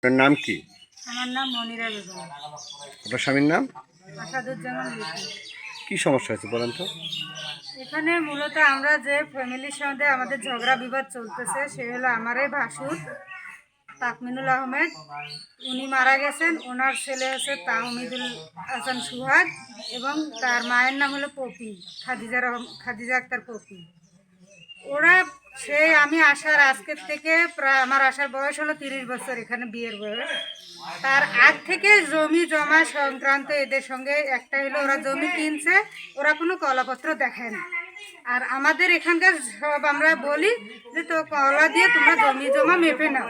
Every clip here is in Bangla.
আপনার নাম কি? আমার নাম মনিরা বেগম। আপনার স্বামীর নাম? আসাদুজ্জামান লিপি। কি সমস্যা হয়েছে বলেন তো? এখানে মূলত আমরা যে ফ্যামিলির সঙ্গে আমাদের ঝগড়া বিবাদ চলতেছে সে হলো আমারই ভাসুর তাকমিনুল আহমেদ। উনি মারা গেছেন। ওনার ছেলে হচ্ছে তাহমিদুল হাসান সুহাগ এবং তার মায়ের নাম হলো পপি, খাদিজা আক্তার পপি। ওরা আমি আসার আজকের থেকে প্রায় আমার আসার বয়স হলো 30 বছর, এখানে বিয়ের বয়স। তার আগ থেকে জমি জমা সংক্রান্ত এদের সঙ্গে একটা হলো ওরা জমি কিনছে, ওরা কোনো কলাপত্র দেখায় না। আর আমাদের এখানকার সব আমরা বলি যে তো কলা দিয়ে তোমরা জমি জমা মেপে নাও,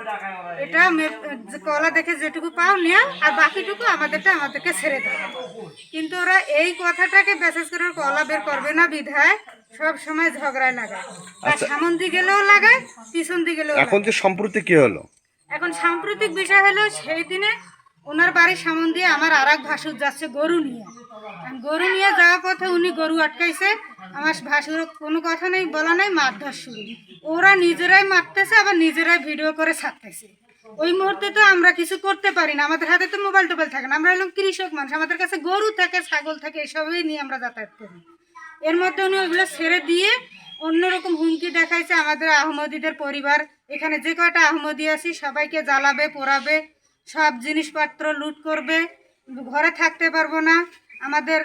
এটা কলা দেখে যেটুকু পাও নিয়ে আর বাকিটুকু আমাদেরকে ছেড়ে দাও। কিন্তু ওরা এই কথাটাকে বিশেষ করে কলা বের করবে না বিধায় সব সময় ঝগড়ায় লাগায়। আর সামন দিয়ে গেলেও লাগায়, পিছন দিয়ে গেলেও। এখন যে সম্প্রতি কি হলো? এখন সাম্প্রতিক বিষয় হলো সেই দিনে ওনার বাড়ির সামন দিয়ে আমার আর এক ভাসুর যাচ্ছে গরু নিয়ে যাওয়ার পথে উনি গরু আটকাইছে। আমার ভাসুর কোনো কথা নেই, বলা নেই, মারধর শুরু। ওরা নিজেরাই মারতেছে, আবার নিজেরাই ভিডিও করে ছাড়তেছে। ওই মুহূর্তে তো আমরা কিছু করতে পারি না, আমাদের হাতে তো মোবাইল টোবাইল থাকে না। আমরা হলাম কৃষক মানুষ, আমাদের কাছে গরু থাকে, ছাগল থাকে, এসবই নিয়ে আমরা যাতায়াত করি। এর মধ্যে উনি ওইগুলো ছেড়ে দিয়ে অন্যরকম হুমকি দেখাইছে। আমাদের আহমদীদের পরিবার, এখানে যে কয়টা আহমদী আছি সবাইকে জ্বালাবে, পোড়াবে, সব জিনিসপত্র লুট করবে, ঘরে থাকতে পারবো না। আমাদের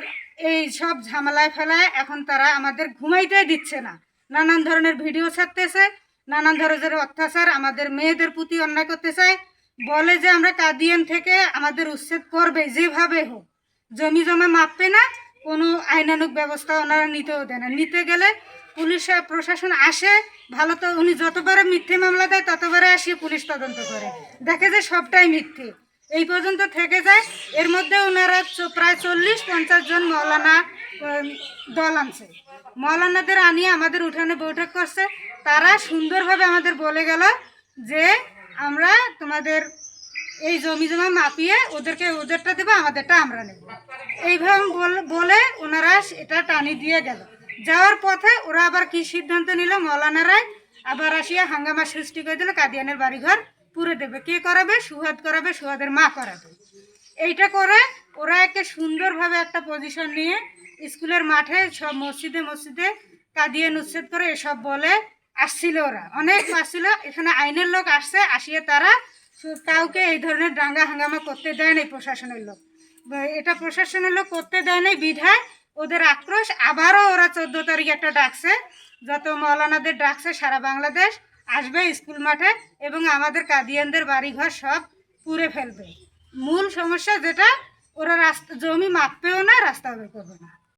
এই সব ঝামেলায় ফেলায় এখন তারা আমাদের ঘুমাইতেই দিচ্ছে না। নানান ধরনের ভিডিও ছাড়তেছে, নানান ধরনের অত্যাচার আমাদের মেয়েদের প্রতি অন্যায় করতে চায়। বলে যে আমরা কাদিয়ান থেকে আমাদের উচ্ছেদ করবে যেভাবে হোক, জমি জমা মাপবে না, কোনো আইনানুগ ব্যবস্থা ওনারা নিতেও দেয় না। নিতে গেলে পুলিশ প্রশাসন আসে, ভালো তো উনি যতবারে মিথ্যে মামলা দেয় ততবারে আসিয়ে পুলিশ তদন্ত করে, দেখে যে সবটাই মিথ্যে, এই পর্যন্ত থেকে যায়। এর মধ্যে ওনারা প্রায় 40-50 জন মৌলানা দল আনছে। মৌলানাদের আনিয়ে আমাদের উঠানে বৈঠক করছে। তারা সুন্দরভাবে আমাদের বলে গেল যে আমরা তোমাদের এই জমি জমা মাপিয়ে ওদেরটা দেবো, আমাদেরটা আমরা নেব। এইভাবে বলে ওনারা এটা টানি দিয়ে গেল। যাওয়ার পথে ওরা আবার কি সিদ্ধান্ত নিল, মৌলানারাই আবার আসিয়া হাঙ্গামা সৃষ্টি করে দিল, কাদিয়ানের বাড়িঘর পুরে দেবে। কে করাবে? সুহাদ করাবে, সুহাদের মা করাবে। এইটা করে ওরা একে সুন্দরভাবে একটা পজিশন নিয়ে স্কুলের মাঠে সব মসজিদে কাদিয়ান উচ্ছেদ করে এসব বলে আসছিল। ওরা অনেক আসছিল, এখানে আইনের লোক আসছে, আসিয়ে তারা কাউকে এই ধরনের দাঙ্গা হাঙ্গামা করতে দেয় নাই। প্রশাসনের লোক এটা প্রশাসনের লোক করতে দেয় নাই বিধায় ওদের আক্রোশ। আবারও ওরা 14 তারিখ একটা ডাকছে, যত মৌলানাদের ডাকছে সারা বাংলাদেশ আসবে স্কুল মাঠে এবং আমাদের কাদিয়ানদের বাড়িঘর সব পুড়ে ফেলবে। মূল সমস্যা যেটা, ওরা জমি মাপবেও না, রাস্তা বের করবে না।